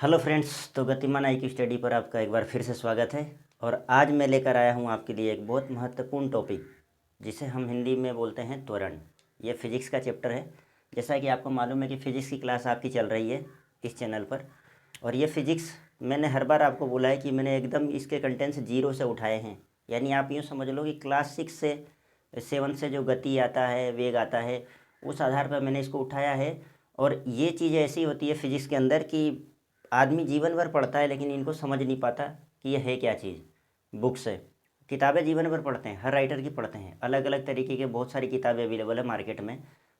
Hello friends, तो गतिमान आई की स्टडी पर आपका एक बार फिर से स्वागत है। और आज मैं लेकर आया हूँ आपके लिए एक बहुत महत्वपूर्ण टॉपिक, जिसे हम हिंदी में बोलते हैं त्वरण। ये फिजिक्स का चैप्टर है। जैसा कि आपको मालूम है कि फ़िज़िक्स की क्लास आपकी चल रही है इस चैनल पर। और ये फ़िज़िक्स मैंने हर बार आपको बोला है कि मैंने एकदम इसके कंटेंट्स जीरो से उठाए हैं। यानी आप यूँ समझ लो कि क्लास 6 से 7 से जो गति आता है, वेग आता है, उस आधार पर मैंने इसको उठाया है। और ये चीज़ ऐसी होती है फिज़िक्स के अंदर कि आदमी जीवन भर पढ़ता है लेकिन इनको समझ नहीं पाता कि यह है क्या चीज़। बुक से किताबें जीवन भर पढ़ते हैं, हर राइटर की पढ़ते हैं, अलग अलग तरीके के बहुत सारी किताबें अवेलेबल है मार्केट में।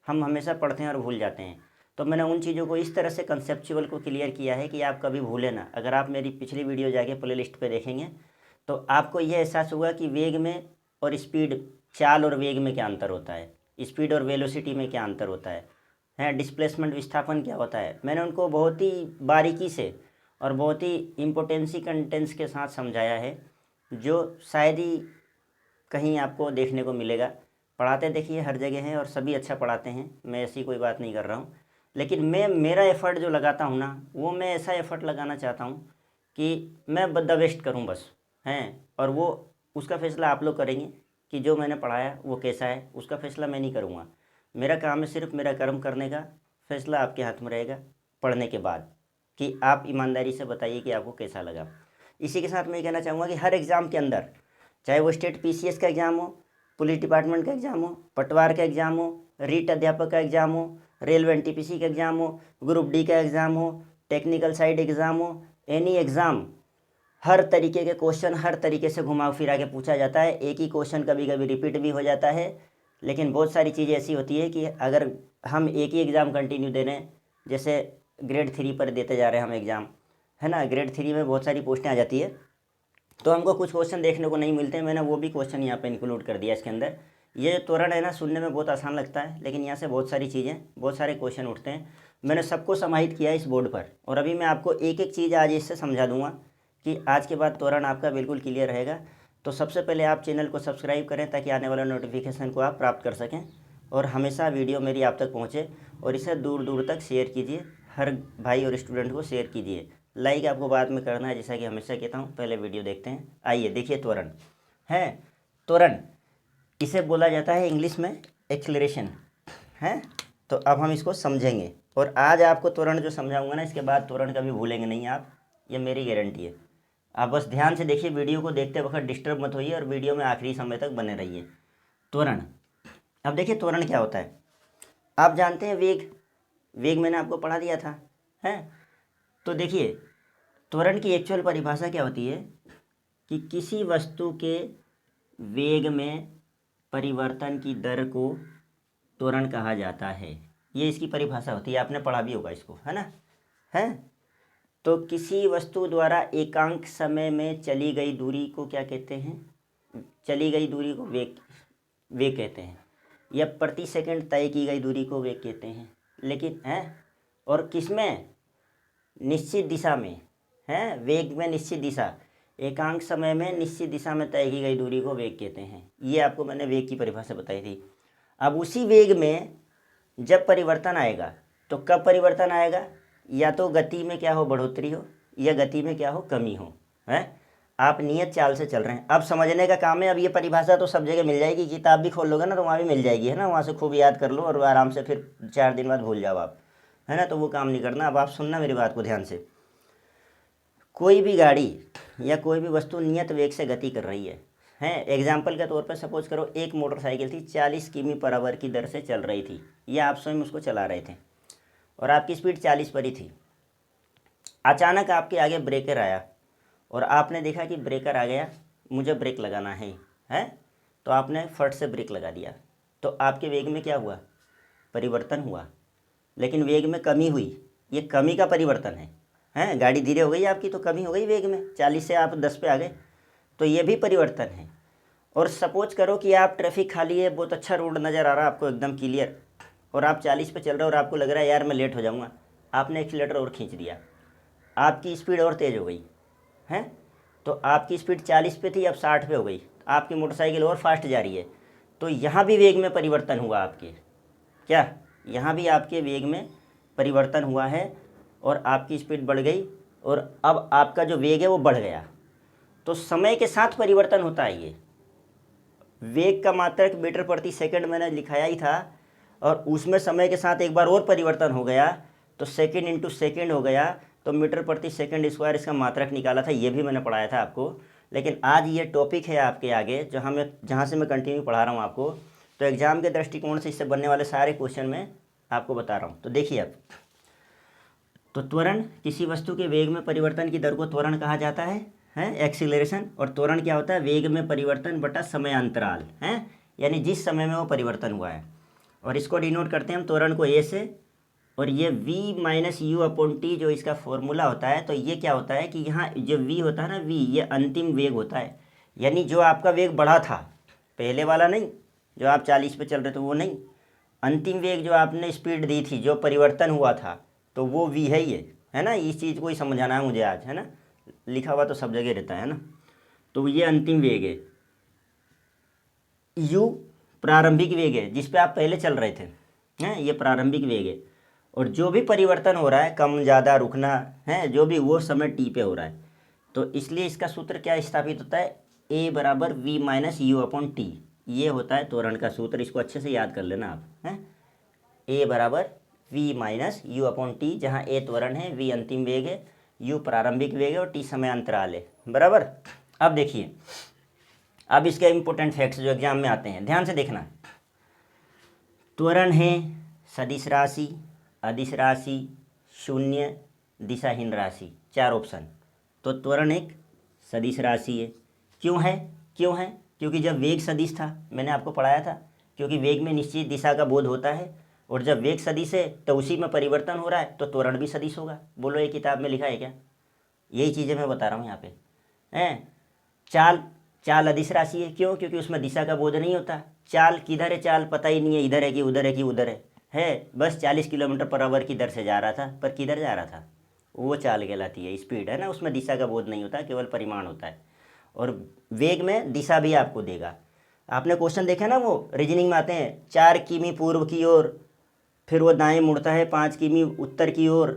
हम हमेशा पढ़ते हैं और भूल जाते हैं। तो मैंने उन चीज़ों को इस तरह से कंसेप्चुअल को क्लियर किया है कि आप कभी भूलें ना। अगर आप मेरी पिछली वीडियो जाके प्ले लिस्ट पर देखेंगे तो आपको यह एहसास होगा कि वेग में और स्पीड, चाल और वेग में क्या अंतर होता है, स्पीड और वेलोसिटी में क्या अंतर होता है डिस्प्लेसमेंट, विस्थापन क्या होता है। मैंने उनको बहुत ही बारीकी से और बहुत ही इम्पोर्टेंसी कंटेंट्स के साथ समझाया है, जो शायद ही कहीं आपको देखने को मिलेगा। पढ़ाते देखिए हर जगह हैं और सभी अच्छा पढ़ाते हैं, मैं ऐसी कोई बात नहीं कर रहा हूँ। लेकिन मैं मेरा एफ़र्ट जो लगाता हूँ ना, वो मैं ऐसा एफ़र्ट लगाना चाहता हूँ कि मैं द बेस्ट करूँ बस हैं। और वो उसका फ़ैसला आप लोग करेंगे कि जो मैंने पढ़ाया वो कैसा है, उसका फ़ैसला मैं नहीं करूँगा। मेरा काम है सिर्फ मेरा कर्म करने का, फ़ैसला आपके हाथ में रहेगा पढ़ने के बाद, कि आप ईमानदारी से बताइए कि आपको कैसा लगा। इसी के साथ मैं ये कहना चाहूँगा कि हर एग्ज़ाम के अंदर, चाहे वो स्टेट पीसीएस का एग्ज़ाम हो, पुलिस डिपार्टमेंट का एग्ज़ाम हो, पटवार का एग्ज़ाम हो, रीट अध्यापक का एग्ज़ाम हो, रेलवे एनटीपीसी का एग्ज़ाम हो, ग्रुप डी का एग्ज़ाम हो, टेक्निकल साइड एग्ज़ाम हो, एनी एग्ज़ाम, हर तरीके के क्वेश्चन हर तरीके से घुमा फिरा के पूछा जाता है। एक ही क्वेश्चन कभी कभी रिपीट भी हो जाता है। लेकिन बहुत सारी चीज़ें ऐसी होती है कि अगर हम एक ही एग्ज़ाम कंटिन्यू दे रहे हैं, जैसे ग्रेड 3 पर देते जा रहे हैं हम एग्ज़ाम, है ना, ग्रेड 3 में बहुत सारी पोस्टें आ जाती है, तो हमको कुछ क्वेश्चन देखने को नहीं मिलते। मैंने वो भी क्वेश्चन यहाँ पे इंक्लूड कर दिया इसके अंदर। ये त्वरण है ना, सुनने में बहुत आसान लगता है, लेकिन यहाँ से बहुत सारी चीज़ें, बहुत सारे क्वेश्चन उठते हैं। मैंने सबको समाहित किया इस बोर्ड पर, और अभी मैं आपको एक एक चीज़ आज इससे समझा दूंगा कि आज के बाद त्वरण आपका बिल्कुल क्लियर रहेगा। तो सबसे पहले आप चैनल को सब्सक्राइब करें ताकि आने वाला नोटिफिकेशन को आप प्राप्त कर सकें, और हमेशा वीडियो मेरी आप तक पहुँचे, और इसे दूर दूर तक शेयर कीजिए, हर भाई और स्टूडेंट को शेयर कीजिए। लाइक आपको बाद में करना है, जैसा कि हमेशा कहता हूँ। पहले वीडियो देखते हैं। आइए देखिए, त्वरण है। त्वरण इसे बोला जाता है इंग्लिश में एक्सेलरेशन है। तो अब हम इसको समझेंगे, और आज आपको त्वरण जो समझाऊंगा ना, इसके बाद त्वरण कभी भूलेंगे नहीं आप, ये मेरी गारंटी है। आप बस ध्यान से देखिए, वीडियो को देखते वक्त डिस्टर्ब मत होइए, और वीडियो में आखिरी समय तक बने रहिए। त्वरण, अब देखिए त्वरण क्या होता है। आप जानते हैं वेग, वेग मैंने आपको पढ़ा दिया था, है। तो देखिए त्वरण की एक्चुअल परिभाषा क्या होती है कि किसी वस्तु के वेग में परिवर्तन की दर को त्वरण कहा जाता है। ये इसकी परिभाषा होती है, आपने पढ़ा भी होगा इसको, है ना, है। तो किसी वस्तु द्वारा एकांक समय में चली गई दूरी को क्या कहते हैं? चली गई दूरी को वेग, वेग कहते हैं। या प्रति सेकंड तय की गई दूरी को वेग कहते हैं। लेकिन है, और किसमें? निश्चित दिशा में, है, वेग में निश्चित दिशा, एकांक समय में निश्चित दिशा में तय की गई दूरी को वेग कहते हैं। ये आपको मैंने वेग की परिभाषा बताई थी। अब उसी वेग में जब परिवर्तन आएगा, तो कब परिवर्तन आएगा? या तो गति में क्या हो, बढ़ोतरी हो, या गति में क्या हो, कमी हो, है। आप नियत चाल से चल रहे हैं, अब समझने का काम है। अब ये परिभाषा तो सब जगह मिल जाएगी, किताब भी खोल लोगे ना तो वहाँ भी मिल जाएगी, है ना। वहाँ से खूब याद कर लो और आराम से फिर 4 दिन बाद भूल जाओ आप, है ना। तो वो काम नहीं करना। अब आप सुनना मेरी बात को ध्यान से। कोई भी गाड़ी या कोई भी वस्तु नियत वेग से गति कर रही है। एग्जाम्पल के तौर पर सपोज करो, एक मोटरसाइकिल थी, 40 किमी पर आवर की दर से चल रही थी, या आप स्वयं उसको चला रहे थे, और आपकी स्पीड 40 पर ही थी। अचानक आपके आगे ब्रेकर आया, और आपने देखा कि ब्रेकर आ गया, मुझे ब्रेक लगाना है। तो आपने फट से ब्रेक लगा दिया, तो आपके वेग में क्या हुआ? परिवर्तन हुआ। लेकिन वेग में कमी हुई, ये कमी का परिवर्तन है। गाड़ी धीरे हो गई आपकी, तो कमी हो गई वेग में, 40 से आप 10 पे आ गए, तो ये भी परिवर्तन है। और सपोज करो कि आप ट्रैफिक खाली है, बहुत अच्छा रोड नज़र आ रहा है आपको एकदम क्लियर, और आप 40 पे चल रहे हो, और आपको लग रहा है यार मैं लेट हो जाऊँगा, आपने एक्सीलेटर और खींच दिया, आपकी स्पीड और तेज़ हो गई, है। तो आपकी स्पीड 40 पे थी, अब 60 पे हो गई, आपकी मोटरसाइकिल और फास्ट जा रही है। तो यहाँ भी वेग में परिवर्तन हुआ आपके, क्या यहाँ भी आपके वेग में परिवर्तन हुआ है, और आपकी स्पीड बढ़ गई, और अब आपका जो वेग है वो बढ़ गया, तो समय के साथ परिवर्तन होता है। ये वेग का मात्रक मीटर प्रति सेकंड मैंने लिखाया ही था, और उसमें समय के साथ एक बार और परिवर्तन हो गया तो सेकंड इंटू सेकंड हो गया, तो मीटर प्रति सेकंड स्क्वायर इसका मात्रक निकाला था, ये भी मैंने पढ़ाया था आपको। लेकिन आज ये टॉपिक है आपके आगे जहाँ से मैं कंटिन्यू पढ़ा रहा हूँ आपको, तो एग्जाम के दृष्टिकोण से इससे बनने वाले सारे क्वेश्चन मैं आपको बता रहा हूँ। तो देखिए आप, तो त्वरण, किसी वस्तु के वेग में परिवर्तन की दर को त्वरण कहा जाता है एक्सीलरेशन। और त्वरण क्या होता है? वेग में परिवर्तन बटा समय अंतराल है, यानी जिस समय में वो परिवर्तन हुआ है। और इसको डिनोट करते हैं हम त्वरण को ए से, और ये v minus u upon T जो इसका फॉर्मूला होता है। तो ये क्या होता है कि यहाँ जो v होता है ना, v ये अंतिम वेग होता है, यानी जो आपका वेग बढ़ा था, पहले वाला नहीं, जो आप 40 पे चल रहे थे वो नहीं, अंतिम वेग जो आपने स्पीड दी थी, जो परिवर्तन हुआ था, तो वो v है ये, है ना। इस चीज़ को ही समझाना है मुझे आज, है ना। लिखा हुआ तो सब जगह रहता है ना। तो ये अंतिम वेग है, u प्रारंभिक वेग है जिस पे आप पहले चल रहे थे, हैं, ये प्रारंभिक वेग है। और जो भी परिवर्तन हो रहा है, कम ज़्यादा रुकना है जो भी, वो समय टी पे हो रहा है। तो इसलिए इसका सूत्र क्या स्थापित होता है? ए बराबर v minus u upon t, ये होता है त्वरण का सूत्र। इसको अच्छे से याद कर लेना आप, हैं। ए बराबर v minus u upon t, जहाँ ए त्वरण है, वी अंतिम वेग है, यू प्रारंभिक वेग है और टी समय अंतराल है, बराबर। अब देखिए, अब इसके इम्पोर्टेंट फैक्ट्स जो एग्जाम में आते हैं, ध्यान से देखना। त्वरण है सदिश राशि, अदिश राशि, शून्य, दिशाहीन राशि, 4 ऑप्शन। तो त्वरण एक सदिश राशि है। क्यों है? क्योंकि जब वेग सदिश था, मैंने आपको पढ़ाया था, क्योंकि वेग में निश्चित दिशा का बोध होता है, और जब वेग सदिश है तो उसी में परिवर्तन हो रहा है, तो त्वरण भी सदिश होगा। बोलो, ये किताब में लिखा है क्या? यही चीज़ें मैं बता रहा हूँ यहाँ पे, हैं। चाल अदिश राशि है, क्यों? क्योंकि उसमें दिशा का बोध नहीं होता। चाल किधर है, चाल पता ही नहीं है, इधर है कि उधर है कि उधर है, बस 40 किलोमीटर पर आवर की दर से जा रहा था, पर किधर जा रहा था, वो चाल कहलाती है, स्पीड है ना, उसमें दिशा का बोध नहीं होता, केवल परिमाण होता है। और वेग में दिशा भी आपको देगा। आपने क्वेश्चन देखा ना, वो रीजनिंग में आते हैं, 4 किमी पूर्व की ओर, फिर वो दाएं मुड़ता है 5 किमी उत्तर की ओर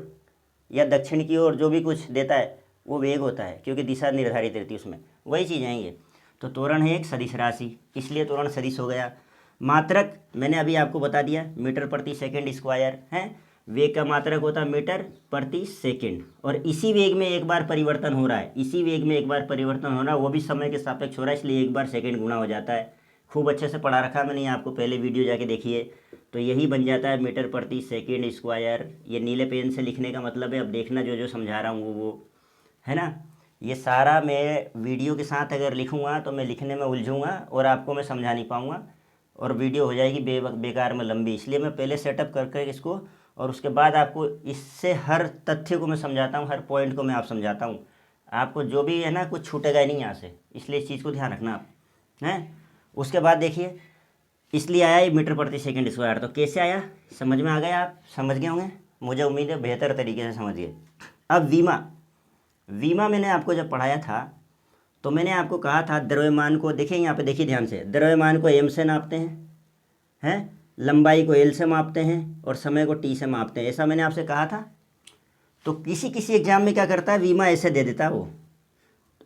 या दक्षिण की ओर, जो भी कुछ देता है वो वेग होता है, क्योंकि दिशा निर्धारित रहती है उसमें। वही चीज़ है ये। तो त्वरण है एक सदिश राशि, इसलिए त्वरण सदिश हो गया। मात्रक मैंने अभी आपको बता दिया, मीटर प्रति सेकंड स्क्वायर है। वेग का मात्रक होता है मीटर प्रति सेकंड, और इसी वेग में एक बार परिवर्तन हो रहा है, इसी वेग में एक बार परिवर्तन हो रहा है, वो भी समय के सापेक्ष हो रहा है, इसलिए एक बार सेकंड गुणा हो जाता है। खूब अच्छे से पढ़ा रखा मैंने आपको, पहले वीडियो जाके देखिए। तो यही बन जाता है मीटर प्रति सेकंड स्क्वायर। ये नीले पेन से लिखने का मतलब है, अब देखना जो जो समझा रहा हूँ वो है ना। ये सारा मैं वीडियो के साथ अगर लिखूँगा तो मैं लिखने में उलझूँगा और आपको मैं समझा नहीं पाऊँगा, और वीडियो हो जाएगी बेकार में लंबी। इसलिए मैं पहले सेटअप करके इसको, और उसके बाद आपको इससे हर तथ्य को मैं समझाता हूँ, हर पॉइंट को मैं आप समझाता हूँ। आपको जो भी है ना, कुछ छूटेगा ही नहीं यहाँ से, इसलिए इस चीज़ को ध्यान रखना आप, हैं। उसके बाद देखिए, इसलिए आया ये मीटर प्रति सेकंड स्क्वायर। तो कैसे आया, समझ में आ गया? आप समझ गए होंगे, मुझे उम्मीद है बेहतर तरीके से समझ गए। अब वीमा मैंने आपको जब पढ़ाया था, तो मैंने आपको कहा था द्रव्यमान को, देखिए यहाँ पे देखिए ध्यान से, द्रव्यमान को एम से नापते हैं, लंबाई को एल से मापते हैं, और समय को टी से मापते हैं, ऐसा मैंने आपसे कहा था। तो किसी एग्जाम में क्या करता है, वीमा ऐसे दे देता है वो,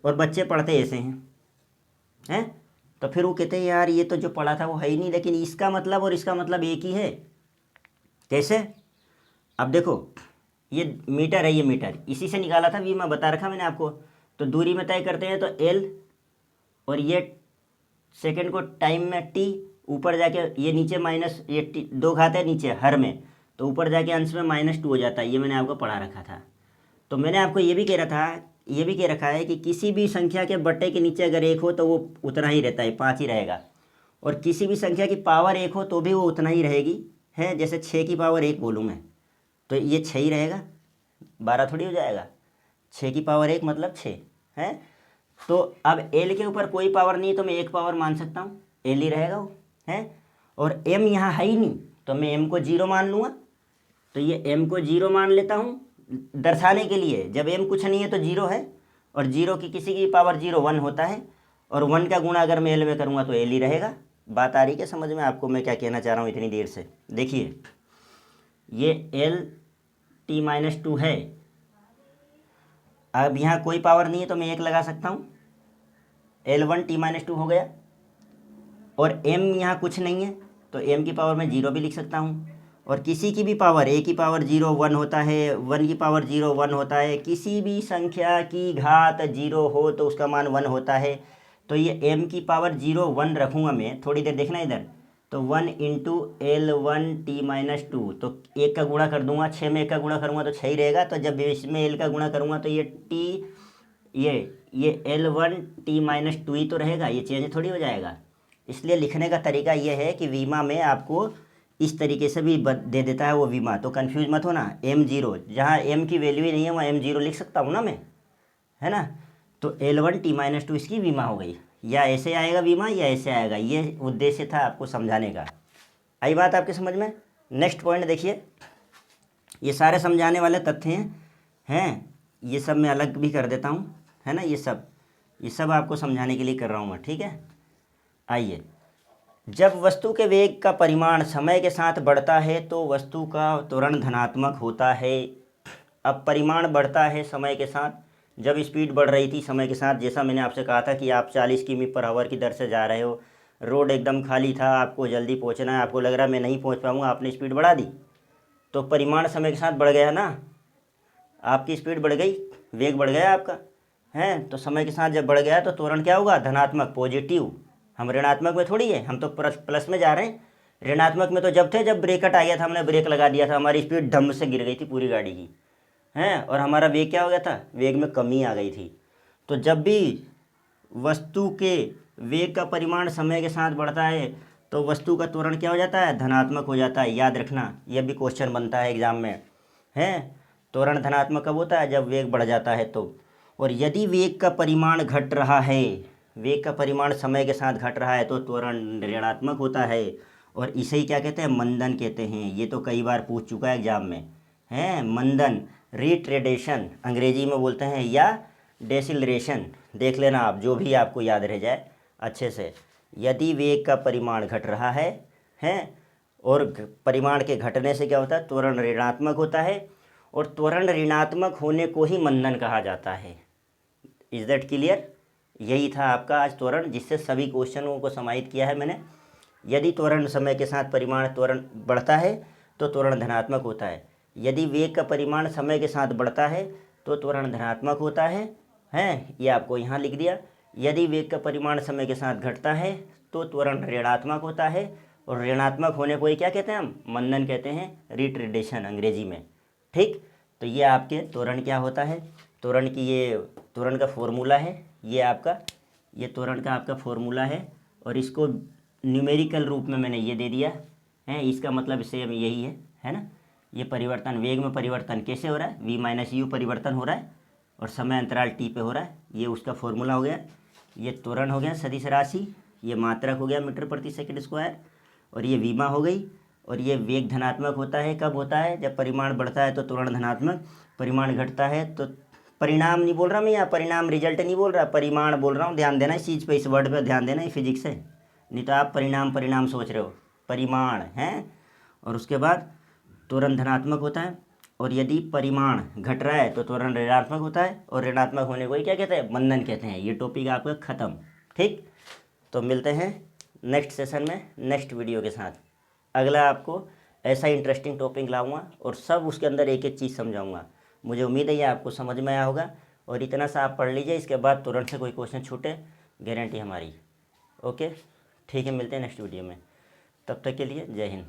और बच्चे पढ़ते ऐसे हैं, तो फिर वो कहते हैं यार ये तो जो पढ़ा था वो है ही नहीं, लेकिन इसका मतलब और इसका मतलब एक ही है। कैसे? अब देखो, ये मीटर है, ये मीटर इसी से निकाला था, वीमा बता रखा मैंने आपको। तो दूरी में तय करते हैं तो एल, और ये सेकंड को टाइम में टी, ऊपर जाके ये नीचे माइनस, ये टी 2 घात है नीचे हर में, तो ऊपर जाके अंश में -2 हो जाता है, ये मैंने आपको पढ़ा रखा था। तो मैंने आपको ये भी कह रखा है कि किसी भी संख्या के बट्टे के नीचे अगर 1 हो तो वो उतना ही रहता है, 5 ही रहेगा, और किसी भी संख्या की पावर 1 हो तो भी वो उतना ही रहेगी, है। जैसे 6 की पावर 1 बोलूँ मैं, तो ये 6 ही रहेगा, 12 थोड़ी हो जाएगा। 6 की पावर 1 मतलब 6 है। तो अब एल के ऊपर कोई पावर नहीं, तो मैं 1 पावर मान सकता हूँ, एल ही रहेगा वो, है। और एम यहाँ है ही नहीं, तो मैं एम को 0 मान लूँगा। तो ये एम को 0 मान लेता हूँ दर्शाने के लिए, जब एम कुछ नहीं है तो 0 है, और 0 की किसी की पावर 0 1 होता है, और 1 का गुणा अगर मैं एल में करूँगा तो एल ही रहेगा। बात आ रही है समझ में आपको मैं क्या कहना चाह रहा हूँ इतनी देर से? देखिए, ये एल t-2 है, अब यहाँ कोई पावर नहीं है तो मैं 1 लगा सकता हूँ, L1t-2 हो गया। और m यहाँ कुछ नहीं है तो m की पावर मैं 0 भी लिख सकता हूँ। और किसी की भी पावर, a की पावर 0 1 होता है, 1 की पावर 0 1 होता है, किसी भी संख्या की घात 0 हो तो उसका मान 1 होता है। तो ये m की पावर 0 1 रखूँगा मैं, थोड़ी देर देखना इधर, तो 1 इंटू L1t-2, तो 1 का गुणा कर दूंगा, 6 में 1 का गुणा करूँगा तो 6 ही रहेगा। तो जब इसमें l का गुणा करूँगा तो ये t, ये L1t-2 ही तो रहेगा, ये चेंज थोड़ी हो जाएगा। इसलिए लिखने का तरीका ये है कि वीमा में आपको इस तरीके से भी दे देता है वो वीमा, तो कंफ्यूज मत होना। m0 जहाँ m की वैल्यू ही नहीं है वहाँ m0 लिख सकता हूँ ना मैं, है ना। तो L1t-2 इसकी वीमा हो गई, या ऐसे आएगा वीमा या ऐसे आएगा, ये उद्देश्य था आपको समझाने का। आई बात आपके समझ में। नेक्स्ट पॉइंट देखिए, ये सारे समझाने वाले तथ्य हैं, ये सब मैं अलग भी कर देता हूँ, है ना। ये सब आपको समझाने के लिए कर रहा हूँ मैं, ठीक है। आइए, जब वस्तु के वेग का परिमाण समय के साथ बढ़ता है तो वस्तु का त्वरण धनात्मक होता है। अब परिमाण बढ़ता है समय के साथ, जब स्पीड बढ़ रही थी समय के साथ, जैसा मैंने आपसे कहा था कि आप 40 किमी/आवर की दर से जा रहे हो, रोड एकदम खाली था, आपको जल्दी पहुंचना है, आपको लग रहा है मैं नहीं पहुंच पाऊंगा, आपने स्पीड बढ़ा दी, तो परिमाण समय के साथ बढ़ गया ना, आपकी स्पीड बढ़ गई, वेग बढ़ गया आपका, है। तो समय के साथ जब बढ़ गया तो त्वरण क्या होगा, धनात्मक, पॉजिटिव। हम ऋणात्मक में थोड़ी है, हम तो प्लस में जा रहे हैं। ऋणात्मक में तो जब थे, जब ब्रेक कट आ गया था, हमने ब्रेक लगा दिया था, हमारी स्पीड धम से गिर गई थी पूरी गाड़ी की, हैं, और हमारा वेग क्या हो गया था, वेग में कमी आ गई थी। तो जब भी वस्तु के वेग का परिमाण समय के साथ बढ़ता है तो वस्तु का त्वरण क्या हो जाता है, धनात्मक हो जाता है। याद रखना, यह भी क्वेश्चन बनता है एग्जाम में, है। त्वरण धनात्मक कब होता है, जब वेग बढ़ जाता है तो। और यदि वेग का परिमाण घट रहा है, वेग का परिमाण समय के साथ घट रहा है तो त्वरण ऋणात्मक होता है। और इसे ही क्या कहते हैं, मंदन कहते हैं। ये तो कई बार पूछ चुका है एग्जाम में, है। मंदन, रिट्रेडेशन अंग्रेजी में बोलते हैं, या डेसिलरेशन, देख लेना आप, जो भी आपको याद रह जाए अच्छे से। यदि वेग का परिमाण घट रहा है, और परिमाण के घटने से क्या होता है, त्वरण ऋणात्मक होता है। और त्वरण ऋणात्मक होने को ही मंदन कहा जाता है। Is that clear. यही था आपका आज त्वरण, जिससे सभी क्वेश्चनों को समाहित किया है मैंने। यदि त्वरण समय के साथ परिमाण त्वरण बढ़ता है तो त्वरण धनात्मक होता है। यदि वेग का परिमाण समय के साथ बढ़ता है तो त्वरण धनात्मक होता है, ये आपको यहाँ लिख दिया। यदि वेग का परिमाण समय के साथ घटता है तो त्वरण ऋणात्मक होता है। और ऋणात्मक होने को ही क्या कहते हैं, हम मंदन कहते हैं, रिट्रेडेशन अंग्रेजी में, ठीक। तो ये आपके त्वरण क्या होता है, त्वरण की, ये त्वरण का फॉर्मूला है, ये आपका, ये त्वरण का आपका फॉर्मूला है। और इसको न्यूमेरिकल रूप में मैंने ये दे दिया है, इसका मतलब सेम यही है ना। ये परिवर्तन, वेग में परिवर्तन कैसे हो रहा है, v-u परिवर्तन हो रहा है और समय अंतराल t पे हो रहा है, ये उसका फॉर्मूला हो गया। ये त्वरण हो गया सदिश राशि, ये मात्रक हो गया मीटर प्रति सेकंड स्क्वायर, और ये वीमा हो गई। और ये वेग धनात्मक होता है, कब होता है, जब परिमाण बढ़ता है तो त्वरण धनात्मक, परिमाण घटता है तो, परिणाम नहीं बोल रहा मैं यहाँ, परिणाम रिजल्ट नहीं बोल रहा, परिमाण बोल रहा हूँ। ध्यान देना इस चीज़ पे, इस वर्ड पे ध्यान देना, ये फिजिक्स है, नहीं तो आप परिणाम सोच रहे हो, परिमाण है। और उसके बाद त्वरण धनात्मक होता है। और यदि परिमाण घट रहा है तो त्वरण ऋणात्मक होता है, और ऋणात्मक होने को ही क्या कहते हैं, मंदन कहते हैं। ये टॉपिक आपका ख़त्म, ठीक। तो मिलते हैं नेक्स्ट सेशन में नेक्स्ट वीडियो के साथ। अगला आपको ऐसा इंटरेस्टिंग टॉपिक लाऊंगा और सब उसके अंदर एक एक चीज़ समझाऊंगा। मुझे उम्मीद है ये आपको समझ में आया होगा। और इतना सा आप पढ़ लीजिए, इसके बाद तुरंत से कोई क्वेश्चन छूटे, गारंटी हमारी। ओके, ठीक है, मिलते हैं नेक्स्ट वीडियो में। तब तक के लिए जय हिंद।